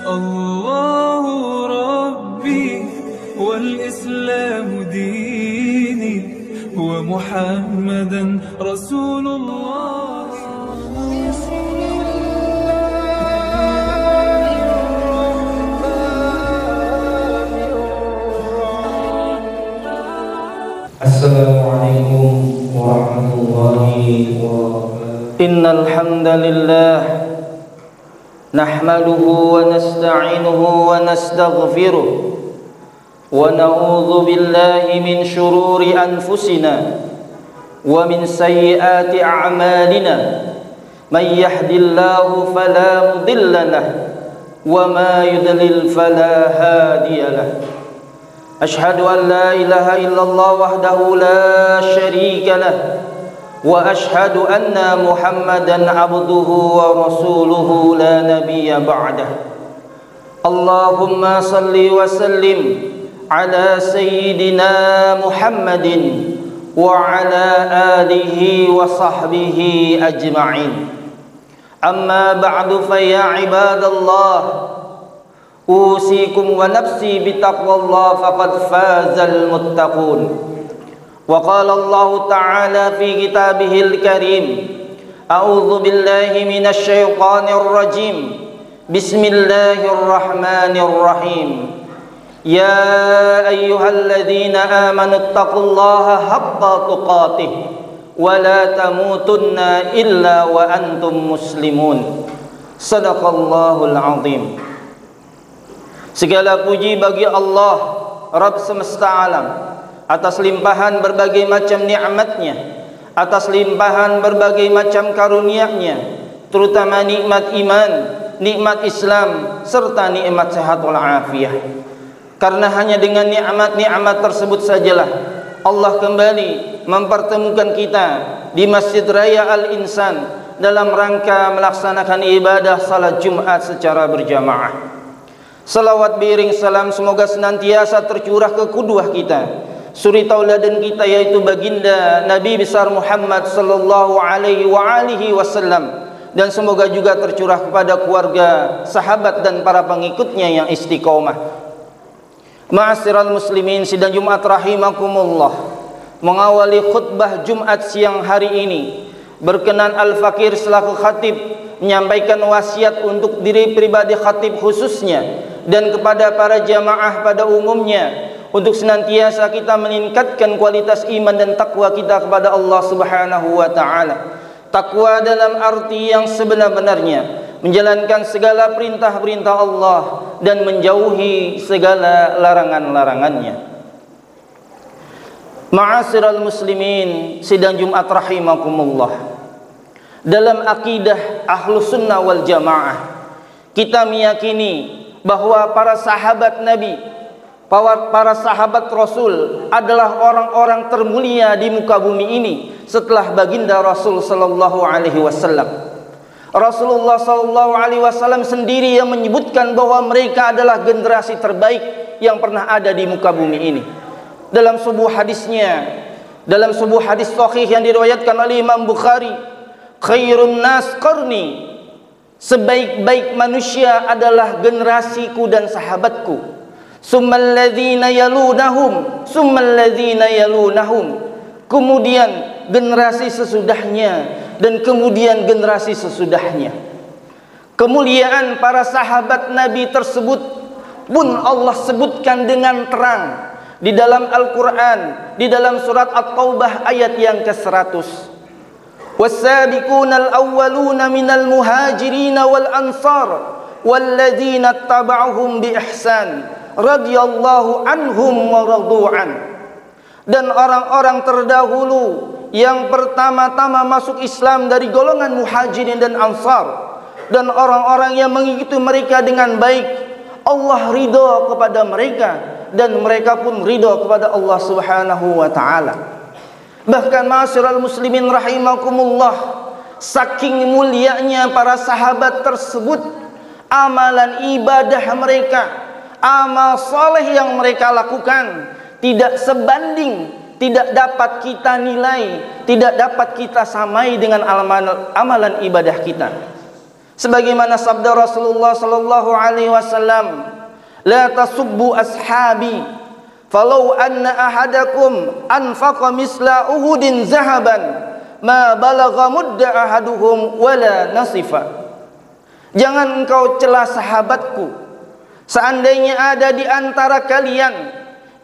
الله ربي والإسلام ديني ومحمدا رسول الله. Assalamualaikum warahmatullahi wabarakatuh. Innal hamdalillah nahmaduhu wa nasta'inuhu wa nastaghfiruh wa na'udzu billahi min shururi anfusina wa min sayyiati a'malina. May yahdihillahu fala mudilla lahu wa ma yudlil fala hadiya lahu. Ashhadu an la ilaha illallah wahdahu la syarika lah wa ashhadu anna Muhammadan abduhu wa rasuluhu la nabiyya ba'dah. Allahumma salli wa sallim ala sayyidina Muhammadin wa ala alihi wa sahbihi ajma'in. Amma ba'du fa ya ibadallah, usikum wa nafsi bitaqwallah faqad fazal muttaqun. Wa qala Allah ta'ala fi kitabihil karim, a'udzu billahi minasy syaithanir rajim. Bismillahirrahmanirrahim. Ya ayyuhalladzina amanu taqullaha haqqa tuqatih wa la tamutunna illa wa antum muslimun. Shadaqallahul azim. Segala puji bagi Allah, Rabb semesta alam, atas limpahan berbagai macam nikmat-Nya, atas limpahan berbagai macam karunia-Nya, terutama nikmat iman, nikmat Islam, serta nikmat sehat wal afiyah. Karena hanya dengan nikmat-nikmat tersebut sajalah Allah kembali mempertemukan kita di Masjid Raya Al-Insan dalam rangka melaksanakan ibadah salat Jumat secara berjamaah. Salawat beriring salam semoga senantiasa tercurah ke qudwah kita, suri tauladan kita, yaitu baginda Nabi besar Muhammad sallallahu alaihi wasallam, dan semoga juga tercurah kepada keluarga, sahabat dan para pengikutnya yang istiqomah. Ma'asyiral muslimin, sidang Jumat rahimakumullah. Mengawali khutbah Jumat siang hari ini, berkenan Al-Fakir selaku khatib menyampaikan wasiat untuk diri pribadi khatib khususnya dan kepada para jamaah pada umumnya untuk senantiasa kita meningkatkan kualitas iman dan takwa kita kepada Allah Subhanahu wa taala. Takwa dalam arti yang sebenar-benarnya, menjalankan segala perintah-perintah Allah dan menjauhi segala larangan-larangannya. Ma'asyiral muslimin, sidang Jumat rahimakumullah. Dalam akidah Ahlus Sunnah wal Jamaah, kita meyakini bahwa para sahabat Nabi, para sahabat Rasul adalah orang-orang termulia di muka bumi ini setelah baginda Rasul sallallahu alaihi wasallam. Rasulullah sallallahu alaihi wasallam sendiri yang menyebutkan bahwa mereka adalah generasi terbaik yang pernah ada di muka bumi ini. Dalam sebuah hadisnya, dalam sebuah hadis sahih yang diriwayatkan oleh Imam Bukhari, khairun nas qarni, sebaik-baik manusia adalah generasiku dan sahabatku. Summal ladzina yalunahum, summal ladzina yalunahum, kemudian generasi sesudahnya, dan kemudian generasi sesudahnya. Kemuliaan para sahabat Nabi tersebut pun Allah sebutkan dengan terang di dalam Al-Quran, di dalam surat At-Taubah ayat yang ke-100. والسابقون الأولون من المهاجرين والأنصار والذين اتبعهم بإحسان رضي الله عنهم ورضوا عنه. Dan orang-orang terdahulu yang pertama-tama masuk Islam dari golongan muhajirin dan ansar, dan orang-orang yang mengikuti mereka dengan baik, Allah ridho kepada mereka dan mereka pun ridho kepada Allah Subhanahu wa taala. Bahkan ma'asyiral muslimin rahimakumullah, saking mulianya para sahabat tersebut, amalan ibadah mereka, amal soleh yang mereka lakukan tidak sebanding, tidak dapat kita nilai, tidak dapat kita samai dengan amalan ibadah kita. Sebagaimana sabda Rasulullah sallallahu alaihi wasallam, "La tasubbu ashabi, falau anna ahadakum anfaqa misla Uhudin zahaban, ma balagha mudda ahaduhum wala nasifa." Jangan engkau cela sahabatku. Seandainya ada di antara kalian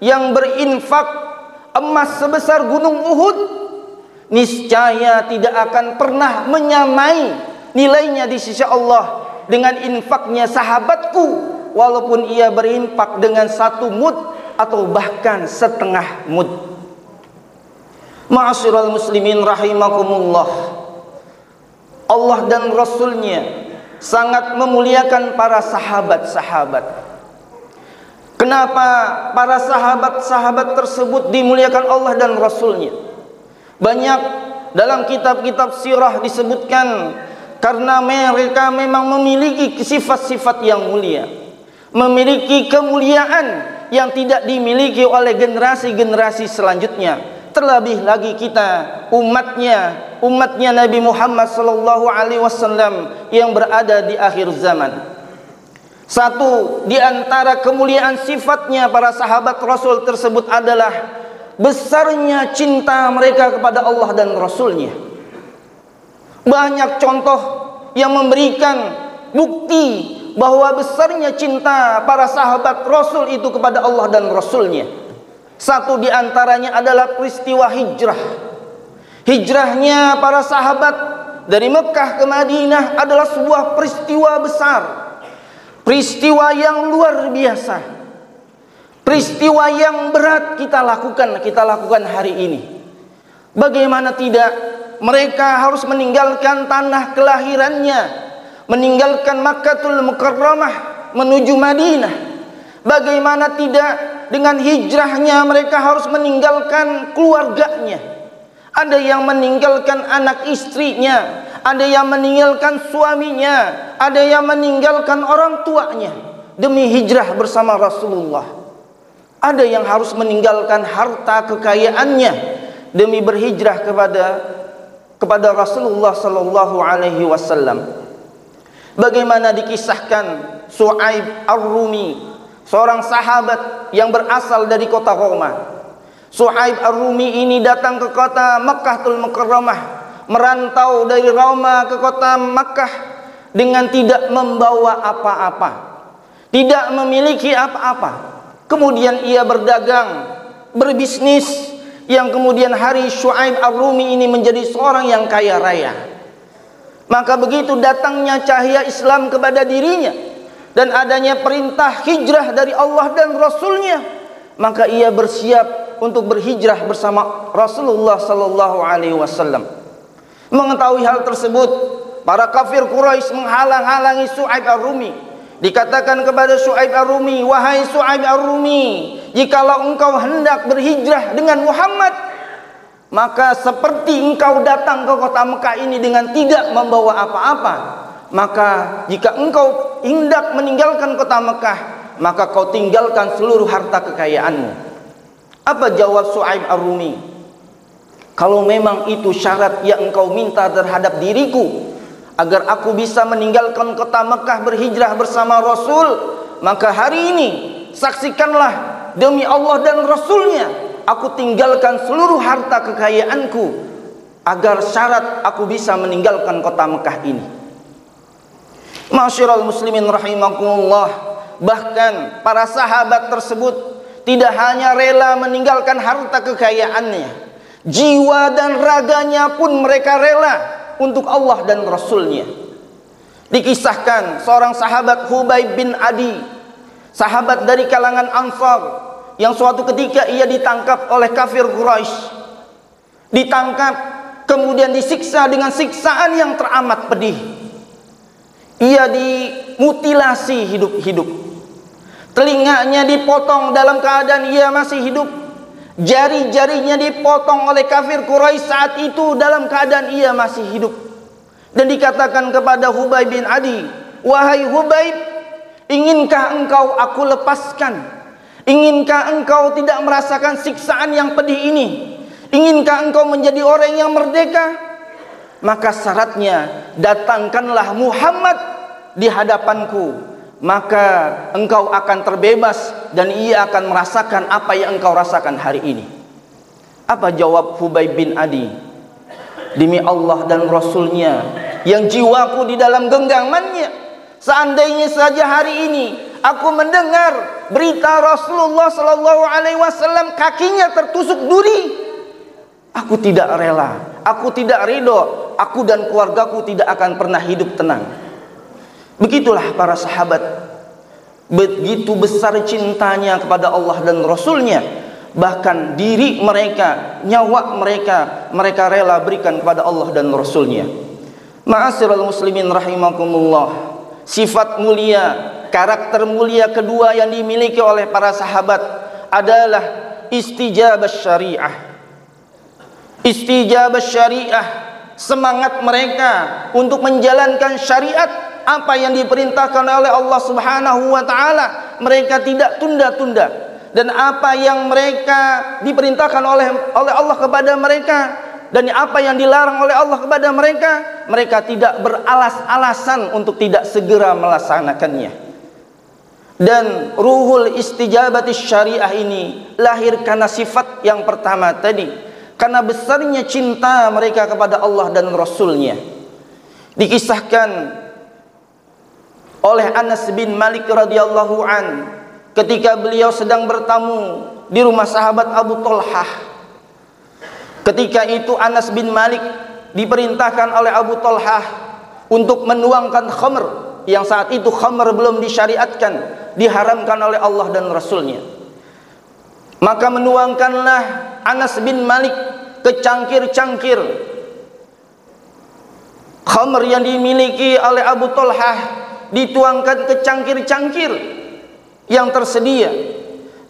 yang berinfak emas sebesar gunung Uhud, niscaya tidak akan pernah menyamai nilainya di sisi Allah dengan infaknya sahabatku, walaupun ia berinfak dengan 1 mud atau bahkan setengah mud. Ma'asyiral muslimin rahimakumullah, Allah dan Rasulnya sangat memuliakan para sahabat-sahabat. Kenapa para sahabat-sahabat tersebut dimuliakan Allah dan Rasulnya? Banyak dalam kitab-kitab sirah disebutkan karena mereka memang memiliki sifat-sifat yang mulia, memiliki kemuliaan yang tidak dimiliki oleh generasi-generasi selanjutnya. Terlebih lagi kita umatnya Nabi Muhammad sallallahu alaihi wasallam yang berada di akhir zaman. Satu di antara kemuliaan sifatnya para sahabat Rasul tersebut adalah besarnya cinta mereka kepada Allah dan Rasulnya. Banyak contoh yang memberikan bukti bahwa besarnya cinta para sahabat Rasul itu kepada Allah dan Rasulnya. Satu di antaranya adalah peristiwa hijrah. Hijrahnya para sahabat dari Mekah ke Madinah adalah sebuah peristiwa besar, peristiwa yang luar biasa, peristiwa yang berat kita lakukan hari ini. Bagaimana tidak, mereka harus meninggalkan tanah kelahirannya, meninggalkan Makkahul Mukarramah menuju Madinah. Bagaimana tidak, dengan hijrahnya mereka harus meninggalkan keluarganya. Ada yang meninggalkan anak istrinya, ada yang meninggalkan suaminya, ada yang meninggalkan orang tuanya demi hijrah bersama Rasulullah. Ada yang harus meninggalkan harta kekayaannya demi berhijrah kepada Rasulullah sallallahu alaihi wasallam. Bagaimana dikisahkan Su'aib Ar-Rumi, seorang sahabat yang berasal dari kota Roma. Su'aib Ar-Rumi ini datang ke kota Makkahul Mukarramah, merantau dari Roma ke kota Makkah dengan tidak membawa apa-apa, tidak memiliki apa-apa. Kemudian ia berdagang, berbisnis, yang kemudian hari Su'aib Ar-Rumi ini menjadi seorang yang kaya raya. Maka begitu datangnya cahaya Islam kepada dirinya dan adanya perintah hijrah dari Allah dan Rasulnya, maka ia bersiap untuk berhijrah bersama Rasulullah sallallahu alaihi wasallam. Mengetahui hal tersebut, para kafir Quraisy menghalang-halangi Su'aib Ar-Rumi. Dikatakan kepada Su'aib Ar-Rumi, "Wahai Su'aib Ar-Rumi, jikalau engkau hendak berhijrah dengan Muhammad, maka seperti engkau datang ke kota Mekah ini dengan tidak membawa apa-apa, maka jika engkau hendak meninggalkan kota Mekah, maka kau tinggalkan seluruh harta kekayaanmu." Apa jawab Su'aib Ar-Rumi? "Kalau memang itu syarat yang engkau minta terhadap diriku, agar aku bisa meninggalkan kota Mekah berhijrah bersama Rasul, maka hari ini saksikanlah demi Allah dan Rasulnya, aku tinggalkan seluruh harta kekayaanku agar syarat aku bisa meninggalkan kota Mekah ini." Ma'asyiral muslimin rahimakumullah, bahkan para sahabat tersebut tidak hanya rela meninggalkan harta kekayaannya, jiwa dan raganya pun mereka rela untuk Allah dan Rasulnya. Dikisahkan seorang sahabat Hubayb bin Adi, sahabat dari kalangan Ansar, yang suatu ketika ia ditangkap oleh kafir Quraisy. Ditangkap, kemudian disiksa dengan siksaan yang teramat pedih. Ia dimutilasi hidup-hidup. Telinganya dipotong dalam keadaan ia masih hidup. Jari-jarinya dipotong oleh kafir Quraisy saat itu dalam keadaan ia masih hidup. Dan dikatakan kepada Hubayb bin Adi, "Wahai Hubayb, inginkah engkau aku lepaskan? Inginkah engkau tidak merasakan siksaan yang pedih ini? Inginkah engkau menjadi orang yang merdeka?" maka syaratnya datangkanlah Muhammad di hadapanku, maka engkau akan terbebas dan ia akan merasakan apa yang engkau rasakan hari ini. Apa jawab Hubayb bin Adi? Demi Allah dan Rasulnya yang jiwaku di dalam genggamannya, seandainya saja hari ini aku mendengar berita Rasulullah sallallahu alaihi wasallam kakinya tertusuk duri, aku tidak rela, aku tidak ridho, aku dan keluargaku tidak akan pernah hidup tenang. Begitulah para sahabat, begitu besar cintanya kepada Allah dan Rasulnya, bahkan diri mereka, nyawa mereka, mereka rela berikan kepada Allah dan Rasulnya. Ma'asyiral muslimin rahimakumullah, sifat mulia, karakter mulia kedua yang dimiliki oleh para sahabat adalah istijabah syariah. Istijabah syariah, semangat mereka untuk menjalankan syariat, apa yang diperintahkan oleh Allah Subhanahu wa taala, mereka tidak tunda-tunda, dan apa yang mereka diperintahkan oleh Allah kepada mereka dan apa yang dilarang oleh Allah kepada mereka, mereka tidak beralas-alasan untuk tidak segera melaksanakannya. Dan ruhul istijabati syariah ini lahir karena sifat yang pertama tadi, karena besarnya cinta mereka kepada Allah dan Rasulnya. Dikisahkan oleh Anas bin Malik radhiyallahu an, ketika beliau sedang bertamu di rumah sahabat Abu Talhah. Ketika itu Anas bin Malik diperintahkan oleh Abu Talhah untuk menuangkan khamr, yang saat itu khamr belum disyariatkan, diharamkan oleh Allah dan Rasulnya. Maka menuangkanlah Anas bin Malik ke cangkir-cangkir khamr yang dimiliki oleh Abu Talhah, dituangkan ke cangkir-cangkir yang tersedia.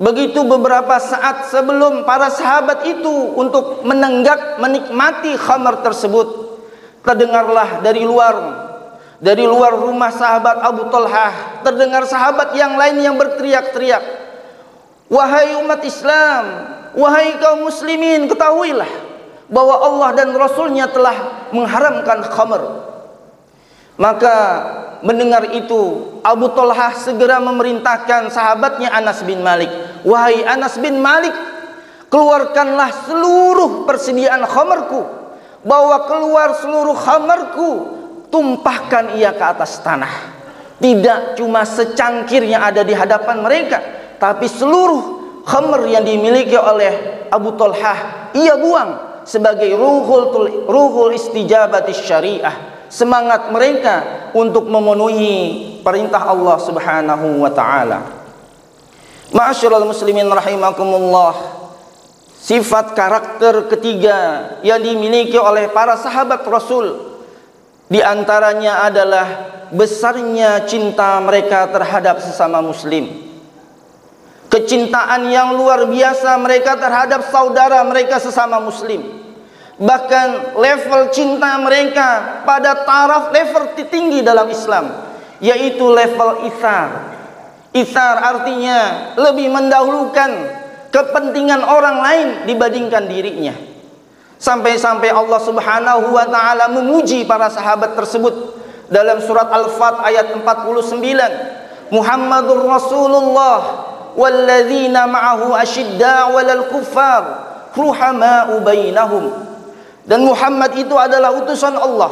Begitu beberapa saat sebelum para sahabat itu untuk menenggak, menikmati khamr tersebut, terdengarlah dari luar rumah sahabat Abu Talhah, terdengar sahabat yang lain yang berteriak-teriak, "Wahai umat Islam, wahai kaum muslimin, ketahuilah bahwa Allah dan Rasulnya telah mengharamkan khamr." Maka mendengar itu, Abu Talhah segera memerintahkan sahabatnya Anas bin Malik, "Wahai Anas bin Malik, keluarkanlah seluruh persediaan khamarku, bawa keluar seluruh khamarku, tumpahkan ia ke atas tanah." Tidak cuma secangkir yang ada di hadapan mereka, tapi seluruh khamr yang dimiliki oleh Abu Talhah ia buang sebagai ruhul istijabati syariah, semangat mereka untuk memenuhi perintah Allah Subhanahu wa taala. Ma'asyiral muslimin rahimakumullah, sifat karakter ketiga yang dimiliki oleh para sahabat Rasul di antaranya adalah besarnya cinta mereka terhadap sesama muslim. Kecintaan yang luar biasa mereka terhadap saudara mereka sesama muslim. Bahkan level cinta mereka pada taraf level tertinggi dalam Islam, yaitu level itsar. Itsar artinya lebih mendahulukan kepentingan orang lain dibandingkan dirinya. Sampai-sampai Allah Subhanahu wa taala memuji para sahabat tersebut dalam surat Al-Fat ayat 49, "Muhammadur Rasulullah walladzina ma'ahu asyidda'u 'alal kuffar ruhama'u bainahum." Dan Muhammad itu adalah utusan Allah,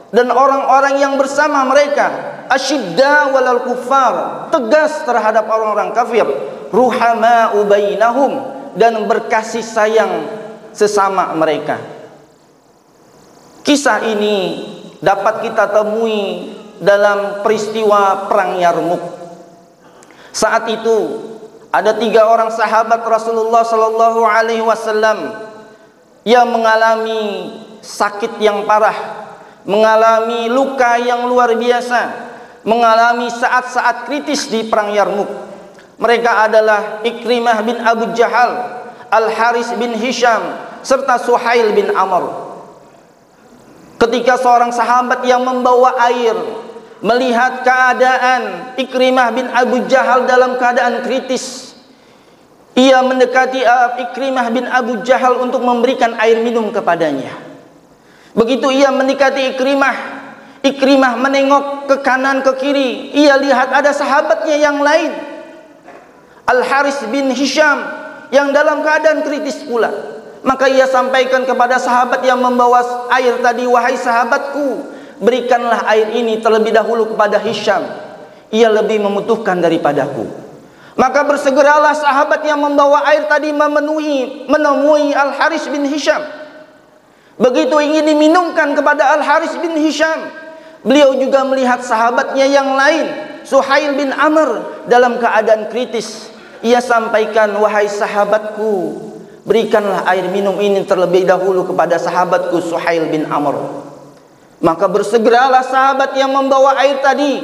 dan orang-orang yang bersama mereka asyidda walal kuffar, tegas terhadap orang-orang kafir, ruhama'u bainahum, dan berkasih sayang sesama mereka. Kisah ini dapat kita temui dalam peristiwa perang Yarmuk. Saat itu ada 3 orang sahabat Rasulullah sallallahu alaihi wasallam yang mengalami sakit yang parah, mengalami luka yang luar biasa, mengalami saat-saat kritis di perang Yarmuk. Mereka adalah Ikrimah bin Abu Jahal, Al-Haris bin Hisham, serta Suhail bin Amr. Ketika seorang sahabat yang membawa air melihat keadaan Ikrimah bin Abu Jahal dalam keadaan kritis, ia mendekati Ikrimah bin Abu Jahal untuk memberikan air minum kepadanya. Begitu ia mendekati Ikrimah, Ikrimah menengok ke kanan ke kiri, ia lihat ada sahabatnya yang lain, Al-Haris bin Hisham, yang dalam keadaan kritis pula. Maka ia sampaikan kepada sahabat yang membawa air tadi, wahai sahabatku, berikanlah air ini terlebih dahulu kepada Hisham, ia lebih membutuhkan daripadaku. Maka bersegeralah sahabat yang membawa air tadi menemui Al-Haris bin Hisham. Begitu ingin diminumkan kepada Al-Haris bin Hisham, beliau juga melihat sahabatnya yang lain, Suhail bin Amr, dalam keadaan kritis. Ia sampaikan, wahai sahabatku, berikanlah air minum ini terlebih dahulu kepada sahabatku Suhail bin Amr. Maka bersegeralah sahabat yang membawa air tadi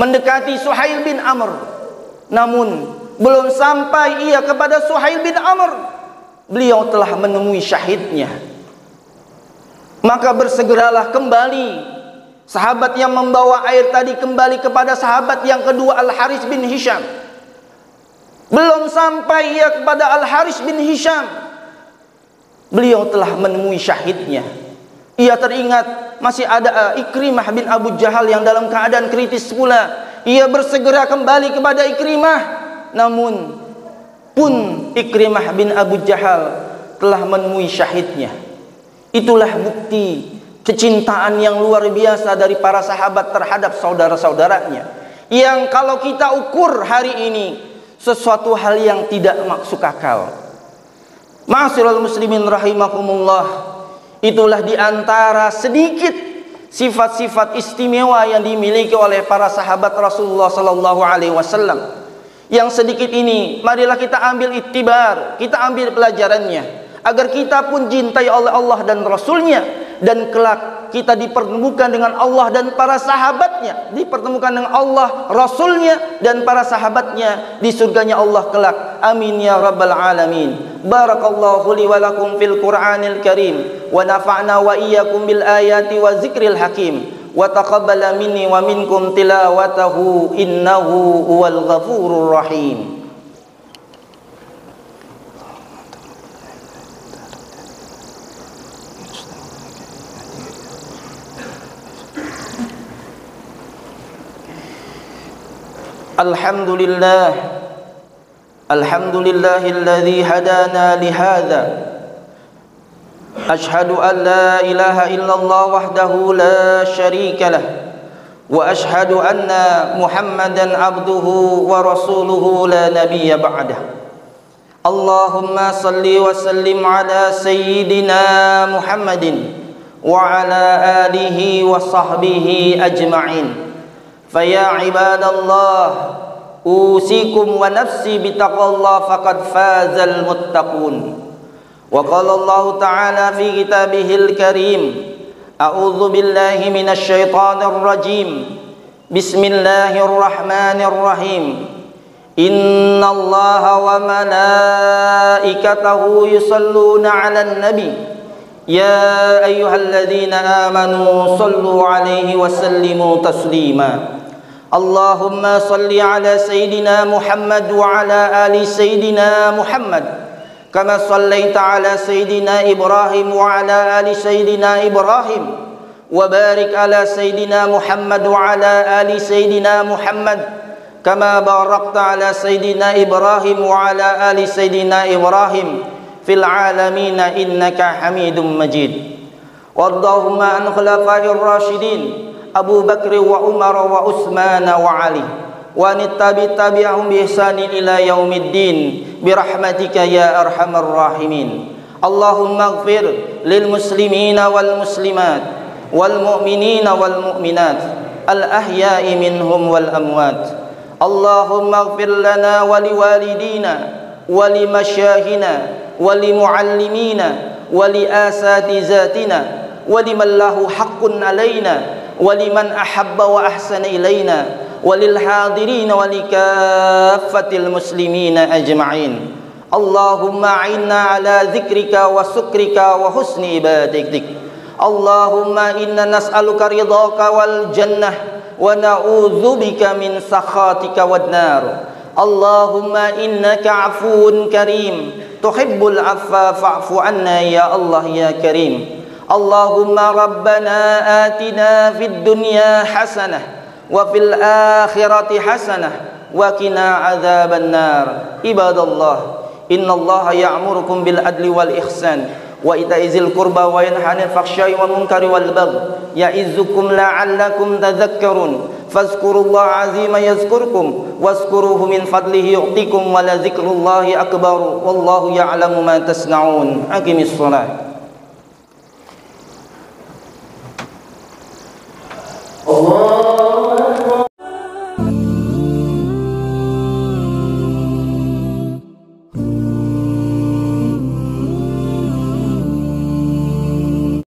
mendekati Suhail bin Amr. Namun belum sampai ia kepada Suhail bin Amr, beliau telah menemui syahidnya. Maka bersegeralah kembali sahabat yang membawa air tadi kembali kepada sahabat yang kedua, Al-Haris bin Hisham. Belum sampai ia kepada Al-Haris bin Hisham, beliau telah menemui syahidnya. Ia teringat masih ada Ikrimah bin Abu Jahal yang dalam keadaan kritis pula. Ia bersegera kembali kepada Ikrimah, namun pun Ikrimah bin Abu Jahal telah menemui syahidnya. Itulah bukti kecintaan yang luar biasa dari para sahabat terhadap saudara-saudaranya, yang kalau kita ukur hari ini sesuatu hal yang tidak masuk akal. Ma'asyiral muslimin rahimakumullah, itulah diantara sedikit sifat-sifat istimewa yang dimiliki oleh para sahabat Rasulullah sallallahu alaihi wasallam. Yang sedikit ini marilah kita ambil iktibar, kita ambil pelajarannya, agar kita pun cintai oleh Allah dan Rasulnya, dan kelak kita dipertemukan dengan Allah dan para sahabatnya, dipertemukan dengan Allah, Rasulnya dan para sahabatnya di surganya Allah kelak. Amin ya rabbal alamin. Barakallahu li wa lakum fil Qur'anil Karim, wa nafa'na wa iyyakum bil ayati wa zikril hakim, wa taqabbala minni wa minkum tilawatahu innahu huwal ghafurur rahim. Alhamdulillah, alhamdulillahilladzi hadana lihadza. Ashhadu an la ilaha illallah wahdahu la syarika lah, wa ashhadu anna Muhammadan abduhu wa rasuluhu la nabiyya ba'dah. Allahumma salli wa sallim ala sayyidina Muhammadin wa ala alihi wa sahbihi ajma'in. Faya ibadallah, usikum wa nafsi bitaqwallah faqad fazal muttaqun. Wa qala Allah ta'ala fi kitabihil karim, a'udzu billahi minasy syaithanir rajim. Bismillahirrahmanirrahim. Innallaha wa malaikatahu yusalluna 'alan nabi. Ya ayyuhalladzina amanu sallu 'alaihi wa sallimu taslima. Allahumma salli ala Sayyidina Muhammad wa ala ali Sayyidina Muhammad, kama sallaita ala Sayyidina Ibrahim wa ala ali Sayyidina Ibrahim, wa barik ala Sayyidina Muhammad wa ala ali Sayyidina Muhammad, kama barakta ala Sayyidina Ibrahim wa ala ali Sayyidina Ibrahim fil alamin innaka Hamidum Majid. Wardahumma an khulafa'ir rasyidin Abu Bakr wa Umar wa Utsman wa Ali, wa tabi'ahum bi ihsanin ila yaumiddin birahmatika ya arhamar rahimin. Allahumma ighfir lil muslimina wal muslimat wal mu'minina wal mu'minat al ahya'i minhum wal amwat. Allahumma ighfir lana wa liwalidina wa limasyayihina wa limuallimina wa liasatizatina wa liman lahu haqqun alaina waliman ahabba wa ahsana ilaina walil hadirin walikaffatil muslimina ajma'in. Allahumma a'inna ala dzikrika wa syukrika wa husni ibadatik. Allahumma inna nas'aluka ridhaka wal jannah wa na'udzubika min sakhatika wan nar. Allahumma innaka 'afuwun karim tuhibbul 'afwa fa'fu 'anna ya Allah ya Karim. Allahumma rabbana atina fid dunya hasanah wa fil akhirati hasanah wa qina adzaban nar. Ibadallah, innallaha ya'murukum bil adli wal ihsan wa ita'izil qurba wa yanha 'anil fahsya'i wal munkari wal baghi ya'izzukum la'allakum tadhakkarun. Fazkurullaha 'azima yazkurkum wazkuruhu min fadlihi yu'tikum wa la dzikrullahi akbar wallahu ya'lamu ma tasna'un. Aqimis shalah.